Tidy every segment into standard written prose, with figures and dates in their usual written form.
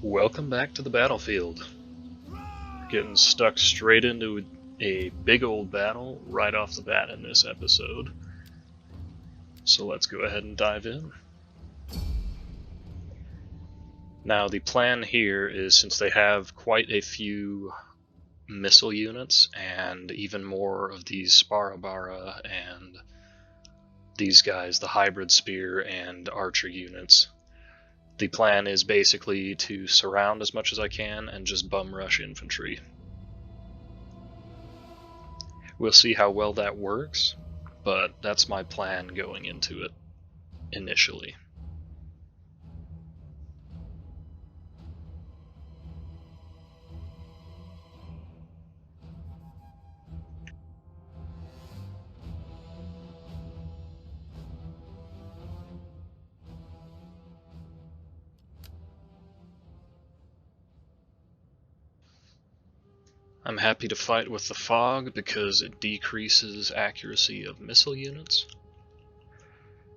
Welcome back to the battlefield. Getting stuck straight into a big old battle right off the bat in this episode. So let's go ahead and dive in. Now the plan here is, since they have quite a few missile units and even more of these Sparabara and these guys, the hybrid spear and archer units, the plan is basically to surround as much as I can and just bum rush infantry. We'll see how well that works, but that's my plan going into it initially. I'm happy to fight with the fog because it decreases accuracy of missile units.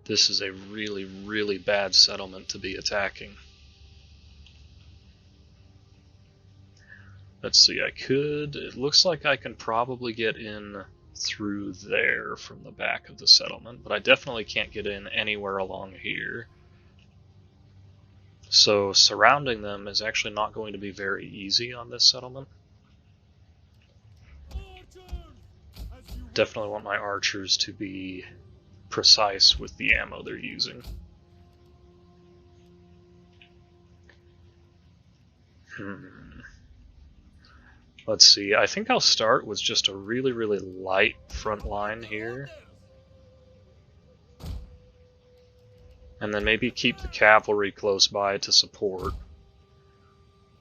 This is a really, really bad settlement to be attacking. Let's see, it looks like I can probably get in through there from the back of the settlement, but I definitely can't get in anywhere along here. So surrounding them is actually not going to be very easy on this settlement. Definitely want my archers to be precise with the ammo they're using. Let's see, I think I'll start with just a really, really light front line here. And then maybe keep the cavalry close by to support.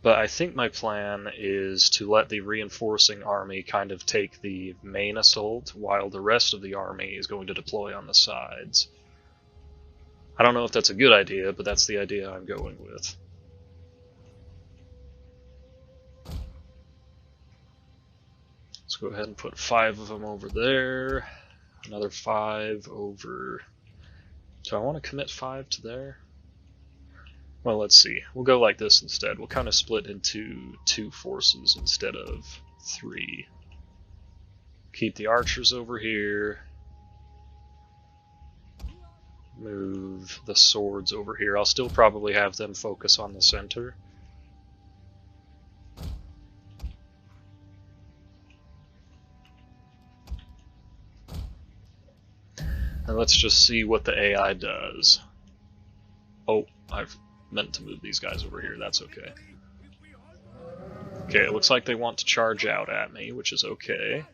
But I think my plan is to let the reinforcing army kind of take the main assault while the rest of the army is going to deploy on the sides. I don't know if that's a good idea, but that's the idea I'm going with. Let's go ahead and put 5 of them over there, another 5 over... Do I want to commit 5 to there? Well, let's see. We'll go like this instead. We'll kind of split into 2 forces instead of 3. Keep the archers over here. Move the swords over here. I'll still probably have them focus on the center. And let's just see what the AI does. Oh, I've meant to move these guys over here, that's okay. Okay, it looks like they want to charge out at me, which is okay.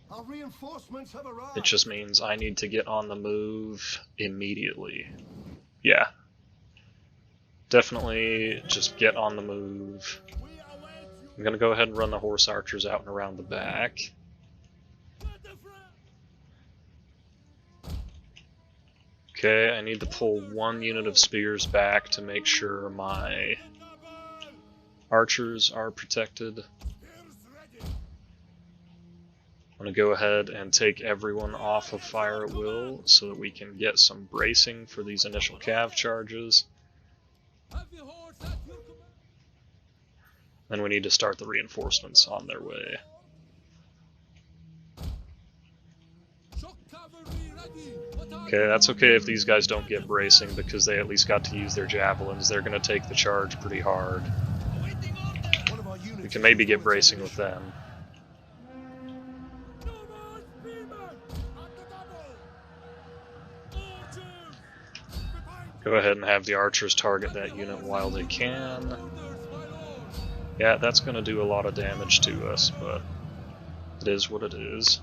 Our reinforcements have arrived. It just means I need to get on the move immediately. Yeah. Definitely just get on the move. I'm gonna go ahead and run the horse archers out and around the back. Okay, I need to pull 1 unit of spears back to make sure my archers are protected. I'm going to go ahead and take everyone off of fire at will so that we can get some bracing for these initial cav charges. Then we need to start the reinforcements on their way. Okay, that's okay if these guys don't get bracing because they at least got to use their javelins. They're going to take the charge pretty hard. We can maybe get bracing with them. Go ahead and have the archers target that unit while they can. Yeah, that's going to do a lot of damage to us, but it is what it is.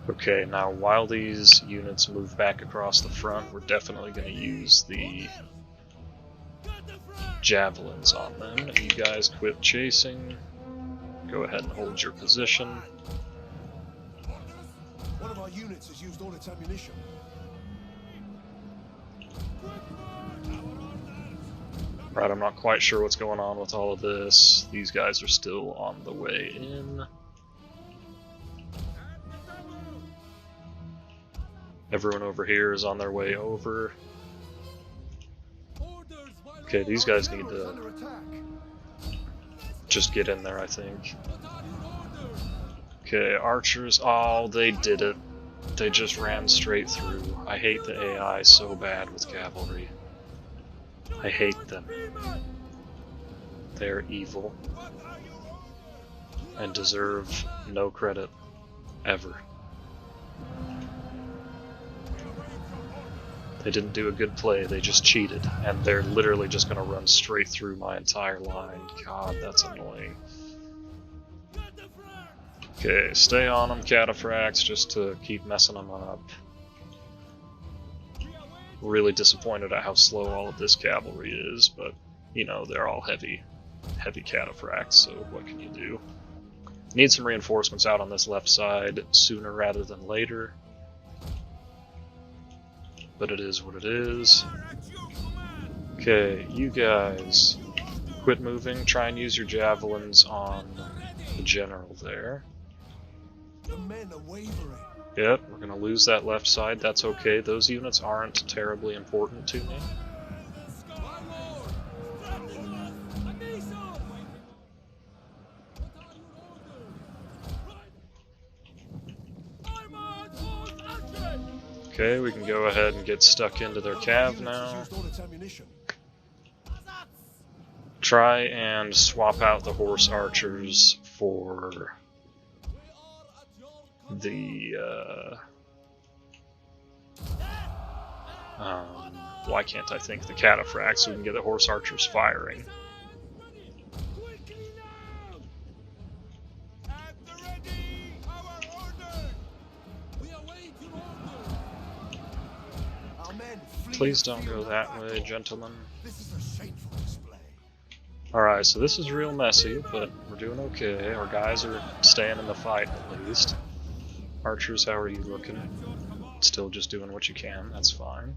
Okay, now while these units move back across the front, we're definitely going to use the javelins on them. You guys quit chasing. Go ahead and hold your position. One of our units has used all its ammunition. Right, I'm not quite sure what's going on with all of this. These guys are still on the way in. Everyone over here is on their way over. Okay, these guys need General's to under attack. just get in there, I think. Okay, archers. Oh, they did it. They just ran straight through. I hate the AI so bad with cavalry. I hate them. They're evil and deserve no credit ever. They didn't do a good play, they just cheated, and they're literally just going to run straight through my entire line. God, that's annoying. Okay, stay on them, cataphracts, just to keep messing them up. Really disappointed at how slow all of this cavalry is, but, you know, they're all heavy cataphracts, so what can you do? Need some reinforcements out on this left side sooner rather than later. But it is what it is. Okay, you guys, quit moving. Try and use your javelins on the general there. The men are wavering. Yep, we're gonna lose that left side. That's okay. Those units aren't terribly important to me. Okay, we can go ahead and get stuck into their cav now. Try and swap out the horse archers for the why can't I think the cataphracts so we can get the horse archers firing. Please don't go that way, gentlemen. Alright, so this is real messy, but we're doing okay. Our guys are staying in the fight at least. Archers, how are you looking? Still just doing what you can, that's fine.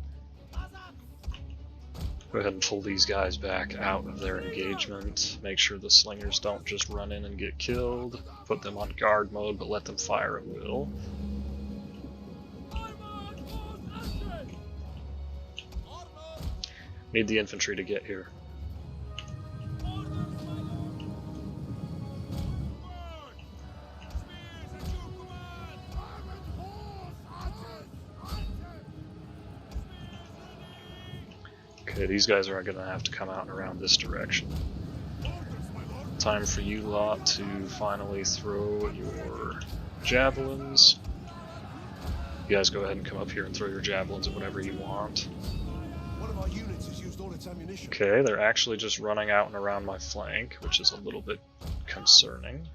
Go ahead and pull these guys back out of their engagement. Make sure the slingers don't just run in and get killed. Put them on guard mode, but let them fire at will. Need the infantry to get here. Okay, these guys are going to have to come out and around this direction. Time for you lot to finally throw your javelins. You guys go ahead and come up here and throw your javelins at whatever you want. Okay, they're actually just running out and around my flank, which is a little bit concerning.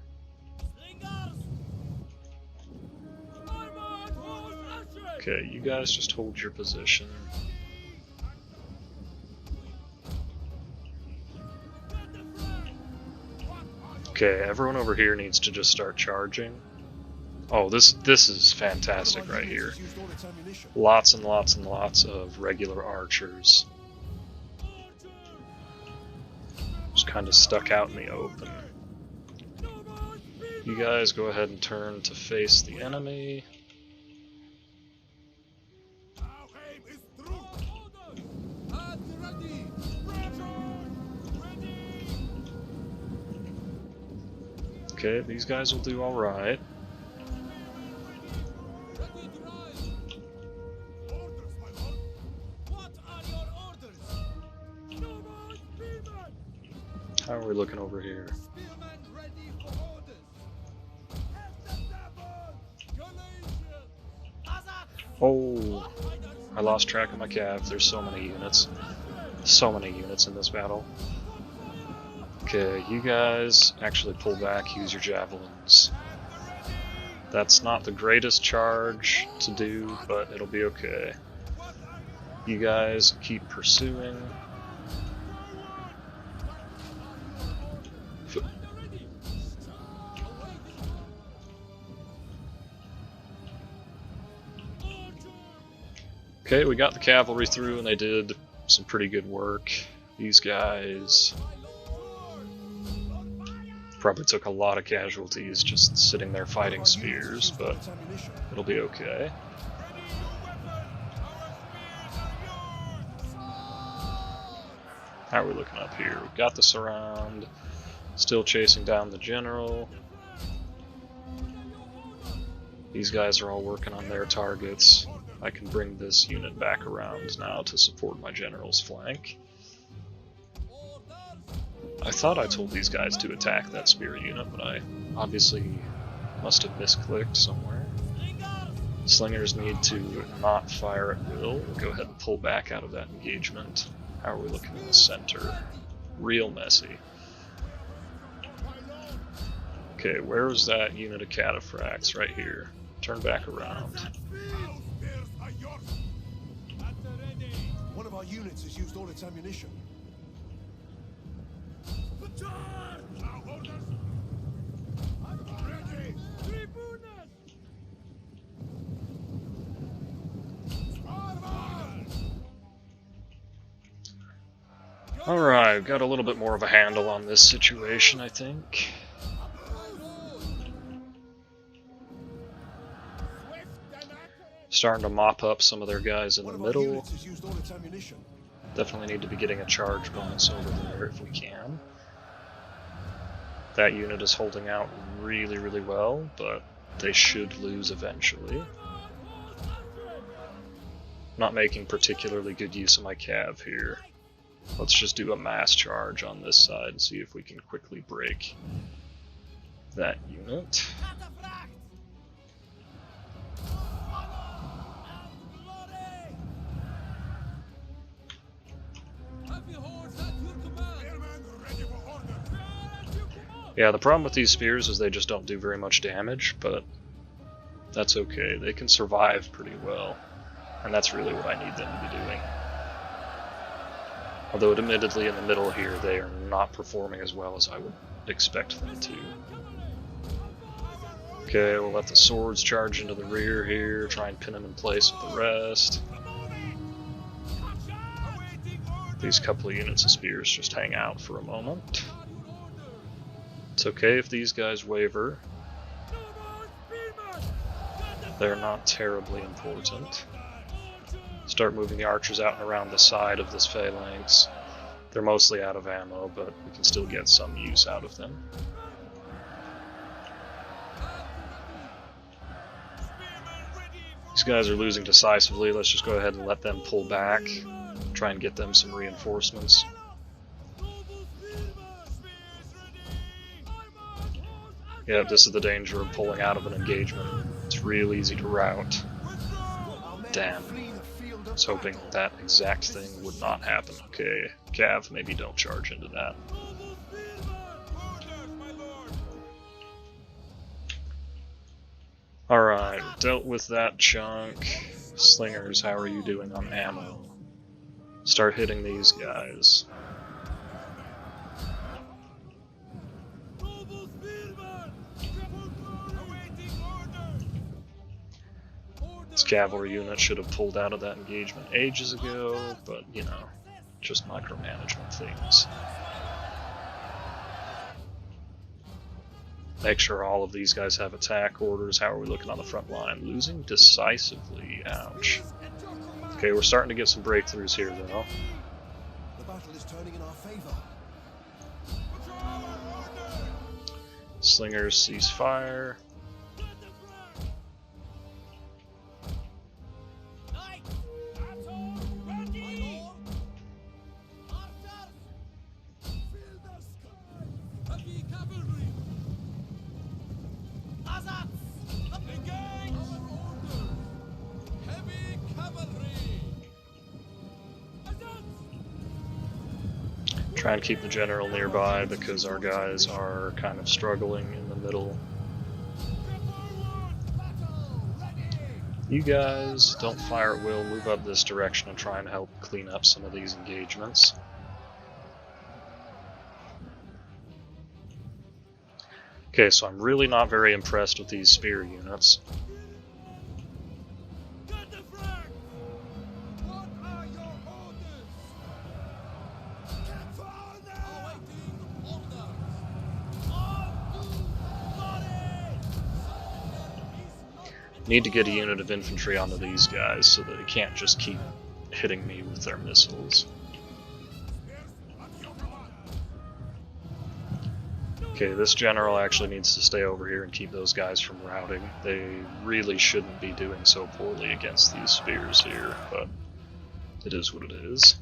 Okay, you guys just hold your position. Okay, everyone over here needs to just start charging. Oh, this is fantastic right here. Lots and lots and lots of regular archers. Just kind of stuck out in the open. You guys go ahead and turn to face the enemy. Okay, these guys will do alright. How are we looking over here? Oh, I lost track of my cav. There's so many units. So many units in this battle. Okay, you guys actually pull back, use your javelins. That's not the greatest charge to do, but it'll be okay. You guys keep pursuing. Okay, we got the cavalry through and they did some pretty good work. These guys probably took a lot of casualties just sitting there fighting spears, but it'll be okay. How are we looking up here? We've got the surround. Still chasing down the general. These guys are all working on their targets. I can bring this unit back around now to support my general's flank. I thought I told these guys to attack that spear unit, but I obviously must have misclicked somewhere. Slingers need to not fire at will. We'll go ahead and pull back out of that engagement. How are we looking in the center? Real messy. Okay, where was that unit of cataphracts? Right here. Turn back around. One of our units has used all its ammunition. Alright, got a little bit more of a handle on this situation, I think. Starting to mop up some of their guys in the middle. Definitely need to be getting a charge bonus over there if we can. That unit is holding out really, really well, but they should lose eventually. Not making particularly good use of my cav here. Let's just do a mass charge on this side and see if we can quickly break that unit. Yeah, the problem with these spears is they just don't do very much damage, but that's okay. They can survive pretty well, and that's really what I need them to be doing. Although admittedly in the middle here they are not performing as well as I would expect them to. Okay, we'll let the swords charge into the rear here, try and pin them in place with the rest. These couple of units of spears just hang out for a moment. It's okay if these guys waver. They're not terribly important. Start moving the archers out and around the side of this phalanx. They're mostly out of ammo, but we can still get some use out of them. These guys are losing decisively. Let's just go ahead and let them pull back. Try and get them some reinforcements. Yeah, this is the danger of pulling out of an engagement. It's real easy to rout. Damn. I was hoping that exact thing would not happen. Okay, Cav, maybe don't charge into that. Alright, dealt with that chunk. Slingers, how are you doing on ammo? Start hitting these guys. This cavalry unit should have pulled out of that engagement ages ago, but, you know, just micromanagement things. Make sure all of these guys have attack orders. How are we looking on the front line? Losing decisively. Ouch. Okay, we're starting to get some breakthroughs here, though. The battle is turning in our favor. Slingers cease fire. Try and keep the general nearby because our guys are kind of struggling in the middle. You guys don't fire at will, move up this direction and try and help clean up some of these engagements. Okay, so I'm really not very impressed with these spear units. Need to get a unit of infantry onto these guys so that they can't just keep hitting me with their missiles. Okay, this general actually needs to stay over here and keep those guys from routing. They really shouldn't be doing so poorly against these spears here, but it is what it is.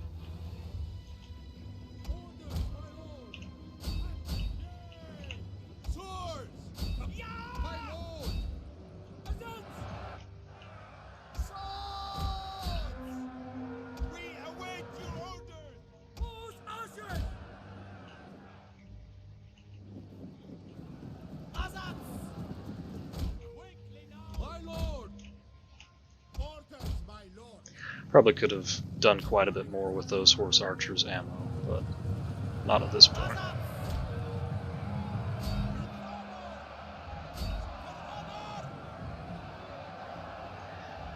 Probably could have done quite a bit more with those horse archers' ammo, but not at this point.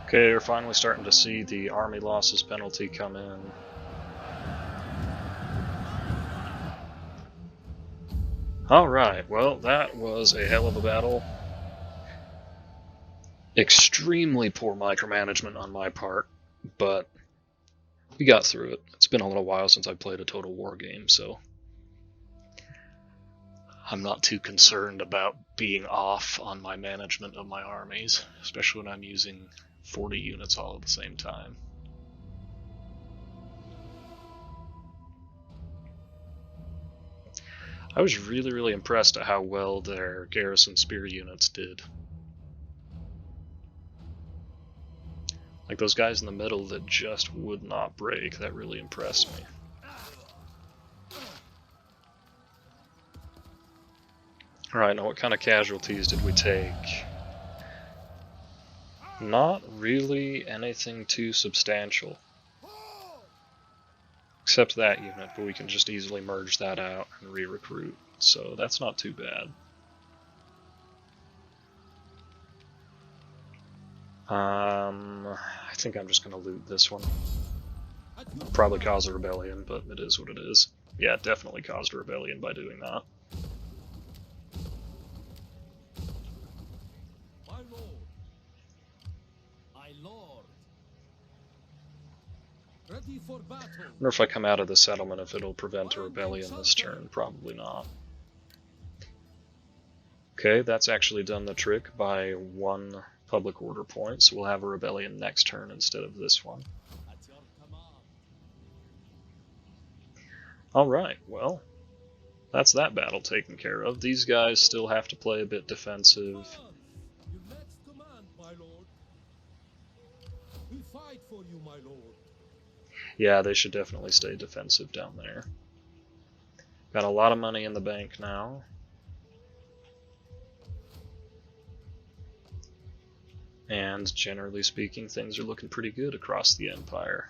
Okay, we're finally starting to see the army losses penalty come in. Alright, well, that was a hell of a battle. Extremely poor micromanagement on my part, but we got through it. It's been a little while since I played a Total War game, so I'm not too concerned about being off on my management of my armies, especially when I'm using 40 units all at the same time. I was really impressed at how well their garrison spear units did. Like those guys in the middle that just would not break, that really impressed me. Alright, now what kind of casualties did we take? Not really anything too substantial. Except that unit, but we can just easily merge that out and re-recruit, so that's not too bad. I think I'm just going to loot this one. Probably cause a rebellion, but it is what it is. Yeah, definitely caused a rebellion by doing that. Ready for battle. I wonder if I come out of the settlement if it'll prevent a rebellion this turn. Probably not. Okay, that's actually done the trick by 1 public order point, so we'll have a rebellion next turn instead of this one. Alright, well, that's that battle taken care of. These guys still have to play a bit defensive. Your next command, my lord. We fight for you, my lord. Yeah, they should definitely stay defensive down there. Got a lot of money in the bank now. And generally speaking, things are looking pretty good across the Empire.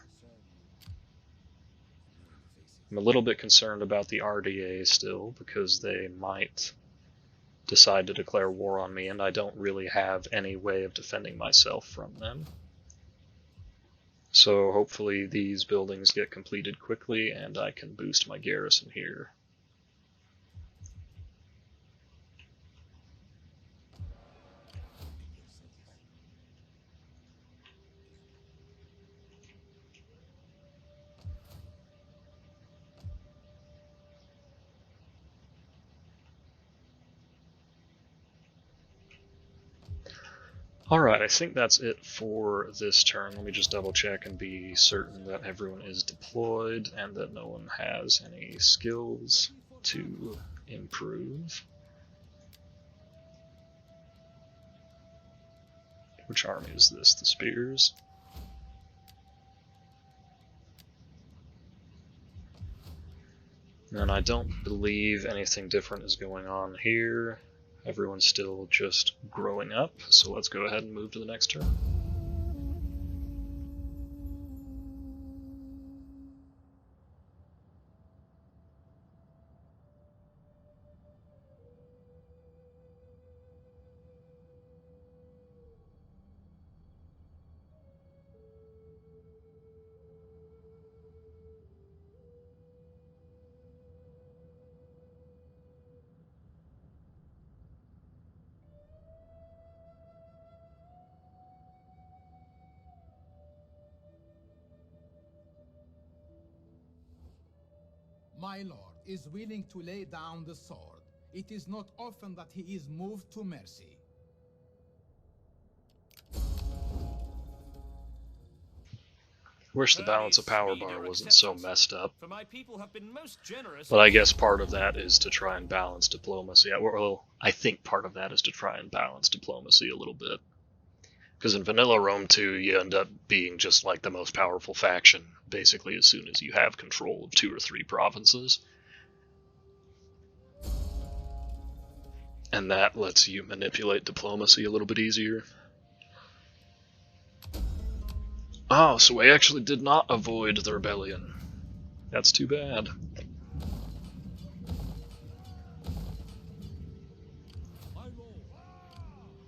I'm a little bit concerned about the RDA still, because they might decide to declare war on me, and I don't really have any way of defending myself from them. So hopefully these buildings get completed quickly, and I can boost my garrison here. Alright, I think that's it for this turn. Let me just double check and be certain that everyone is deployed and that no one has any skills to improve. Which army is this? The Spears? And I don't believe anything different is going on here. Everyone's still just growing up, so let's go ahead and move to the next turn. My lord is willing to lay down the sword It is not often that he is moved to mercy. Wish the balance of power bar wasn't so messed up. For my people have been most generous. But I guess part of that is to try and balance diplomacy. Well, I think part of that is to try and balance diplomacy a little bit. Because in Vanilla Rome 2, you end up being just like the most powerful faction, basically as soon as you have control of 2 or 3 provinces. And that lets you manipulate diplomacy a little bit easier. Oh, so we actually did not avoid the rebellion. That's too bad.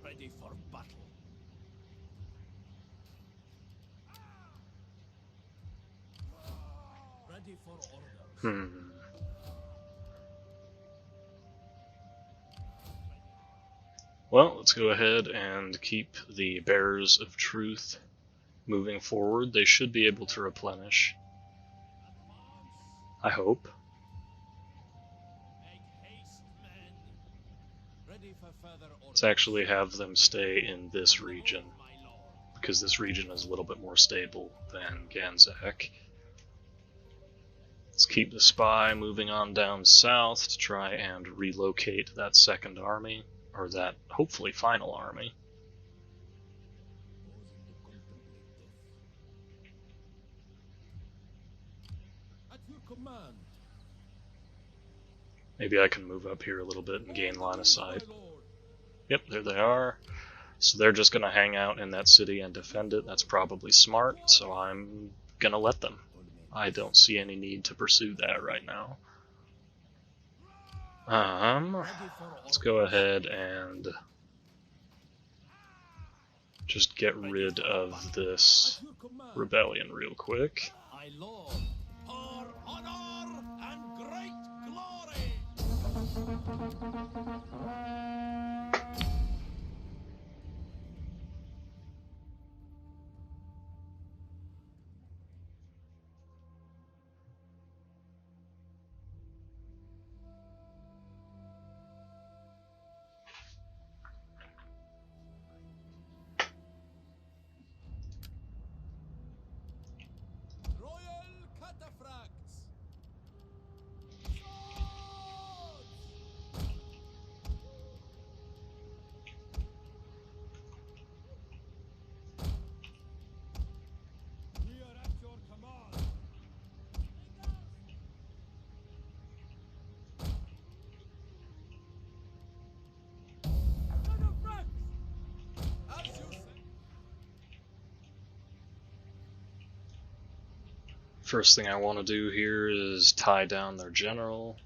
Ready for battle. Ready for orders. Well, let's go ahead and keep the Bearers of Truth moving forward. They should be able to replenish. I hope. Make haste, men. Ready for further orders. Let's actually have them stay in this region, My lord. because this region is a little bit more stable than Ganzak. Let's keep the spy moving on down south to try and relocate that second army, or that hopefully final army. At your command. Maybe I can move up here a little bit and gain line of sight. My lord. Yep, there they are. So they're just going to hang out in that city and defend it. That's probably smart, so I'm going to let them. I don't see any need to pursue that right now. Let's go ahead and just get rid of this At your command. rebellion real quick. My lord. For honor and great glory. Royal cataphracts. We are at your command. Cataphracts. As you say. First thing I want to do here is tie down their general.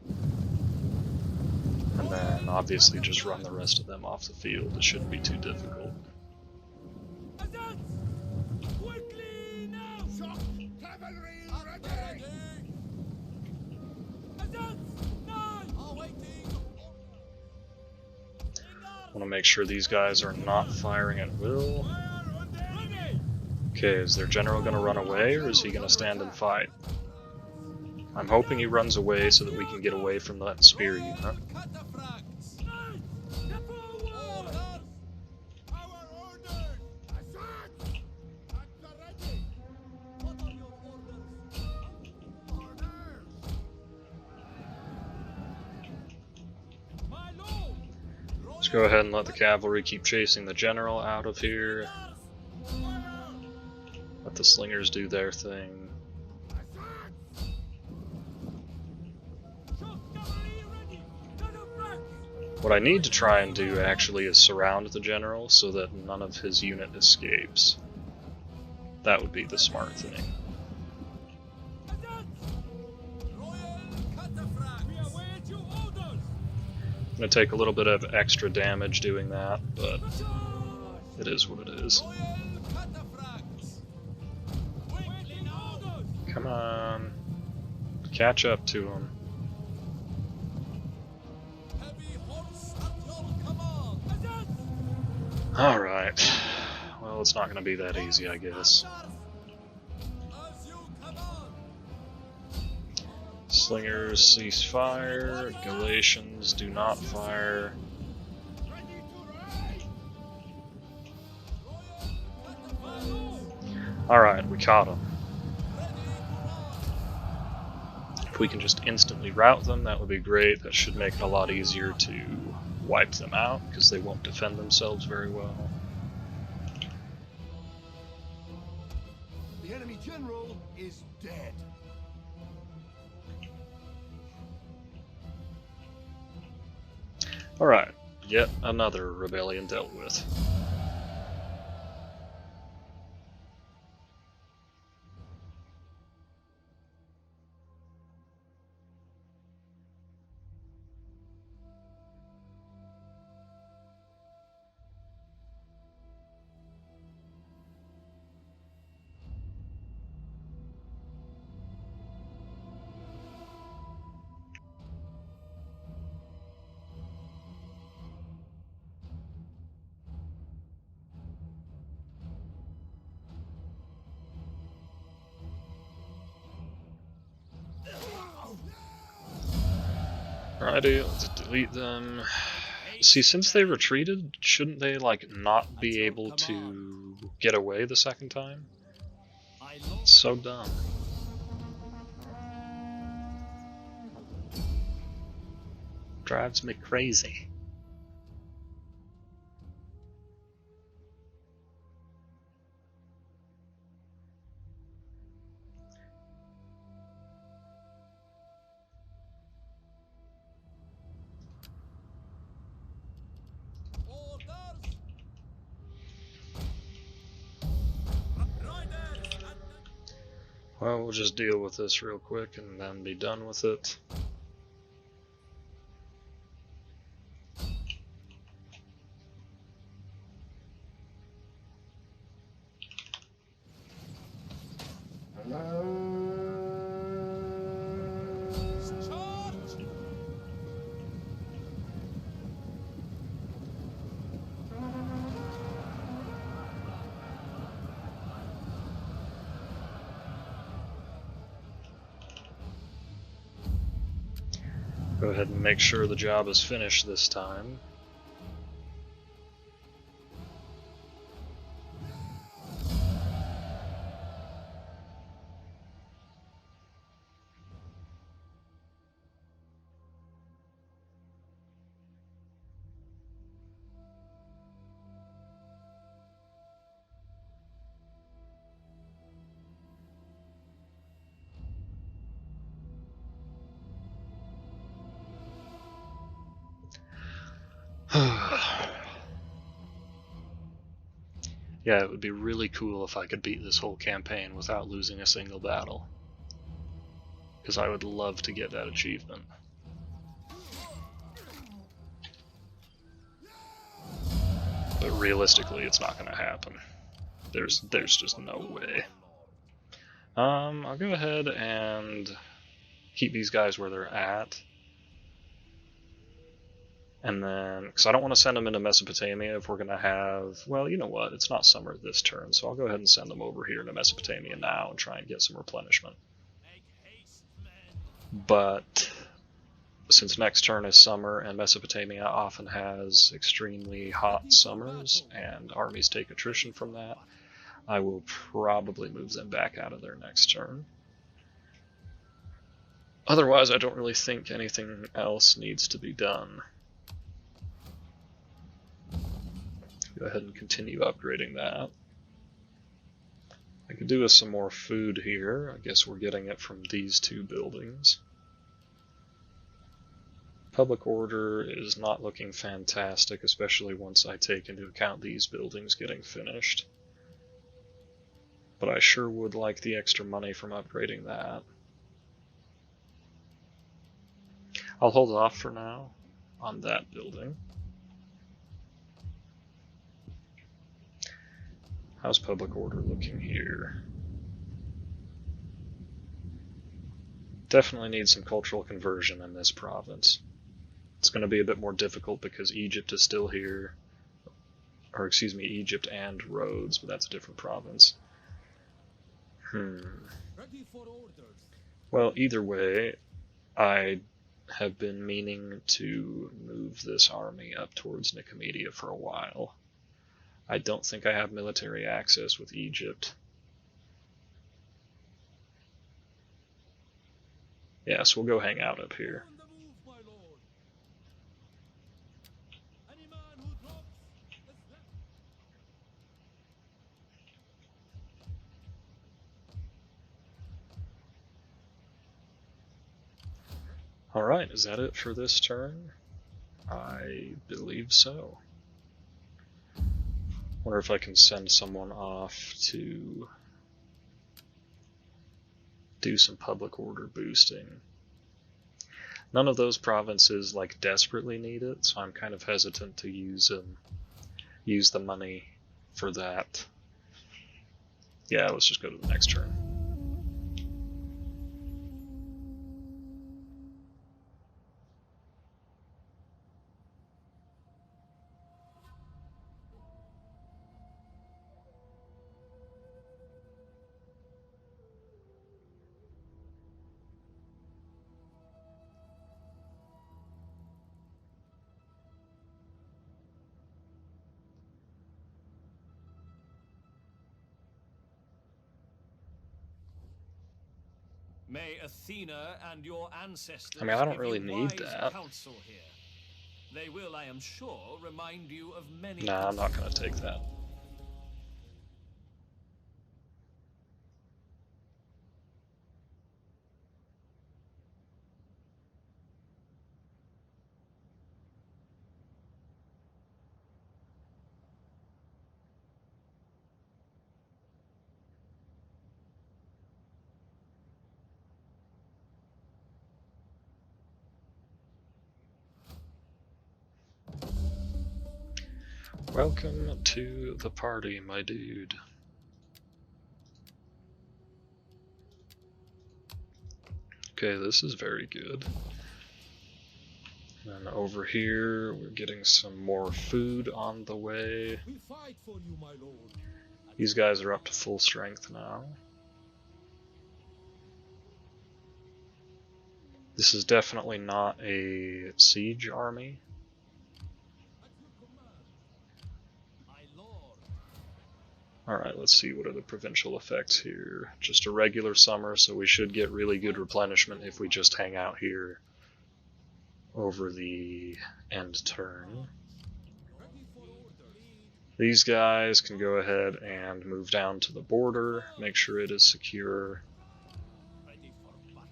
And then obviously just run the rest of them off the field. It shouldn't be too difficult. Advance! Quickly now! Shock! Cavalry ready! Advance! Now! Awaiting! I want to make sure these guys are not firing at will. Ready! Okay, is their general going to run away, or is he going to stand and fight? I'm hoping he runs away so that we can get away from that spear unit. Cataphracts! Step forward! Our orders! Advance! At the ready! What are your orders? Orders! My lord! Let's go ahead and let the cavalry keep chasing the general out of here. Let the slingers do their thing. What I need to try and do actually is surround the general so that none of his unit escapes. That would be the smart thing. I'm going to take a little bit of extra damage doing that, but it is what it is. Come on. Catch up to him. Alright. Well, it's not going to be that easy, I guess. Gunslingers cease fire. Galatians do not fire. Ready to ride! Royal, let the fire! Alright, we caught them. Ready to ride! If we can just instantly rout them, that would be great. That should make it a lot easier to wipe them out, because they won't defend themselves very well. The enemy general is dead. Alright, yet another rebellion dealt with. Alrighty, let's delete them. See, since they retreated, shouldn't they, like, not be able to get away the second time? It's so dumb. Drives me crazy. Orders! Riders! Well, we'll just deal with this real quick and then be done with it. Charge! Go ahead and make sure the job is finished this time. Yeah, it would be really cool if I could beat this whole campaign without losing a single battle. Because I would love to get that achievement. But realistically, it's not going to happen. There's just no way. I'll go ahead and keep these guys where they're at. And then, because I don't want to send them into Mesopotamia if we're going to have, well, you know what, it's not summer this turn, so I'll go ahead and send them over here to Mesopotamia now and try and get some replenishment. Make haste, men! But since next turn is summer and Mesopotamia often has extremely hot summers and armies take attrition from that, I will probably move them back out of there next turn. Otherwise, I don't really think anything else needs to be done. Go ahead and continue upgrading that. I could do with some more food here. I guess we're getting it from these two buildings. Public order is not looking fantastic, especially once I take into account these buildings getting finished. But I sure would like the extra money from upgrading that. I'll hold off for now on that building. How's public order looking here? Definitely need some cultural conversion in this province. It's going to be a bit more difficult because Egypt is still here. Or excuse me, Egypt and Rhodes, but that's a different province. Ready for orders. Well, either way, I have been meaning to move this army up towards Nicomedia for a while. I don't think I have military access with Egypt. Yes, we'll go hang out up here. On the move, my lord. Any man who drops is left. Alright, is that it for this turn? I believe so. Wonder if I can send someone off to do some public order boosting. None of those provinces like desperately need it, so I'm kind of hesitant to use the money for that. Yeah, let's just go to the next turn. May Athena and your ancestors I mean, I don't give really you need wise that. counsel here. They will, I am sure, remind you of many. Nah, I'm not gonna take that. Welcome to the party, my dude. Okay, this is very good. And over here, we're getting some more food on the way. We fight for you, my lord. These guys are up to full strength now. This is definitely not a siege army. At your command. My lord. Alright, let's see, what are the provincial effects here? Just a regular summer, so we should get really good replenishment if we just hang out here over the end turn. Ready for orders. These guys can go ahead and move down to the border, make sure it is secure. Ready for battle.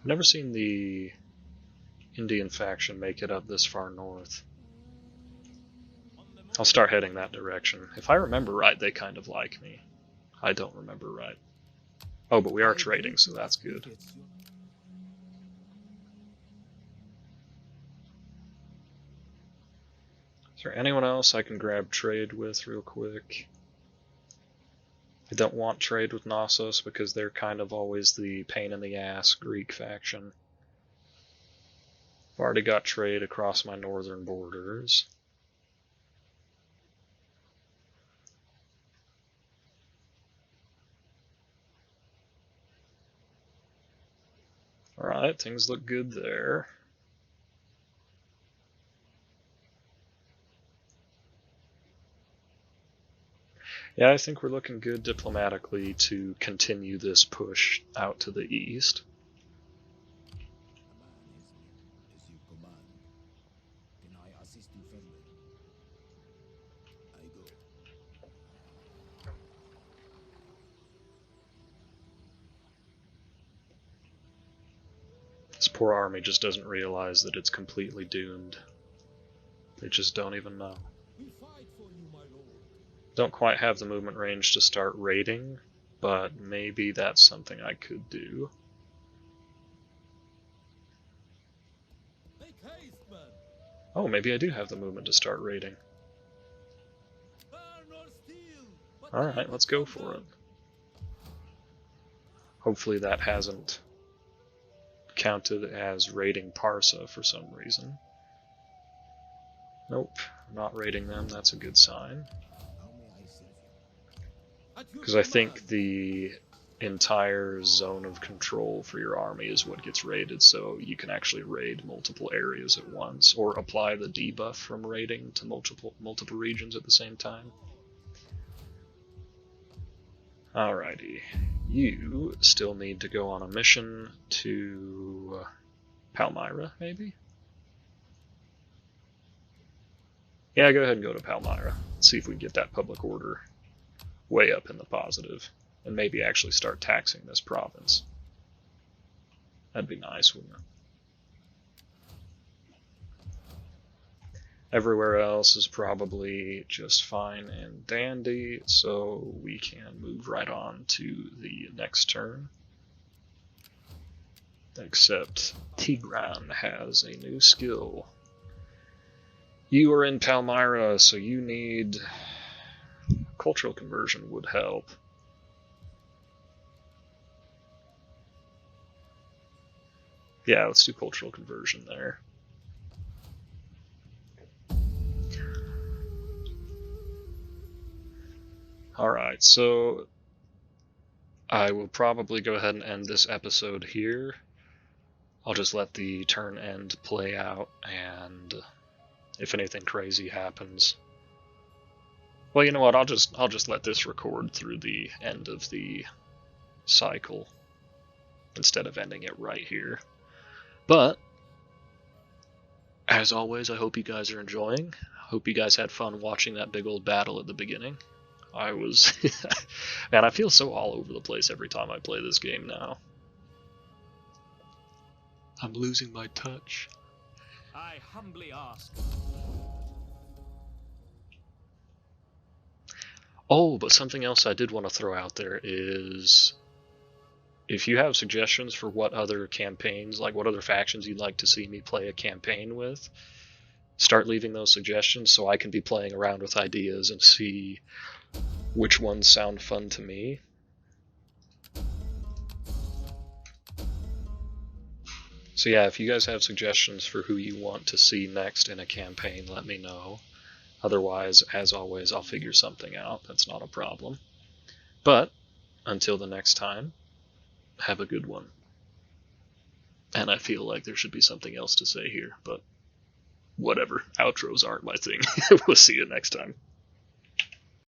I've never seen the Indian faction make it up this far north. On the move. I'll start heading that direction. If I remember right, they kind of like me. I don't remember right. Oh, but we are trading, so that's good. Is there anyone else I can grab trade with real quick? I don't want trade with Knossos because they're kind of always the pain in the ass Greek faction. I've already got trade across my northern borders. Alright, things look good there. Yeah, I think we're looking good diplomatically to continue this push out to the east. As you command. Can I assist you further? I go. This poor army just doesn't realize that it's completely doomed. They just don't even know. We fight for you, my lord. Don't quite have the movement range to start raiding, but maybe that's something I could do. Make haste, man. Oh, maybe I do have the movement to start raiding. Burn or steal. Alright, let's go for it. Hopefully that hasn't counted as raiding Parsa for some reason. Nope, not raiding them, that's a good sign. How may I serve you? At your Because I command. think the entire zone of control for your army is what gets raided, so you can actually raid multiple areas at once, or apply the debuff from raiding to multiple regions at the same time. Alrighty, you still need to go on a mission to Palmyra, maybe? Yeah, go ahead and go to Palmyra. See if we can get that public order way up in the positive, and maybe actually start taxing this province. That'd be nice, wouldn't it? Everywhere else is probably just fine and dandy, so we can move right on to the next turn. Except Tigran has a new skill. You are in Palmyra, so you need... Cultural conversion would help. Yeah, let's do cultural conversion there. Alright, so I will probably go ahead and end this episode here. I'll just let the turn end play out, and if anything crazy happens... Well, you know what, I'll just let this record through the end of the cycle, instead of ending it right here. But, as always, I hope you guys are enjoying. I hope you guys had fun watching that big old battle at the beginning. I was... Man, I feel so all over the place every time I play this game now. I'm losing my touch. I humbly ask. Oh, but something else I did want to throw out there is... If you have suggestions for what other campaigns, like what other factions you'd like to see me play a campaign with, start leaving those suggestions so I can be playing around with ideas and see which ones sound fun to me. So yeah, if you guys have suggestions for who you want to see next in a campaign, let me know. Otherwise, as always, I'll figure something out. That's not a problem. But, until the next time, have a good one. And I feel like there should be something else to say here, but whatever. Outros aren't my thing. We'll see you next time.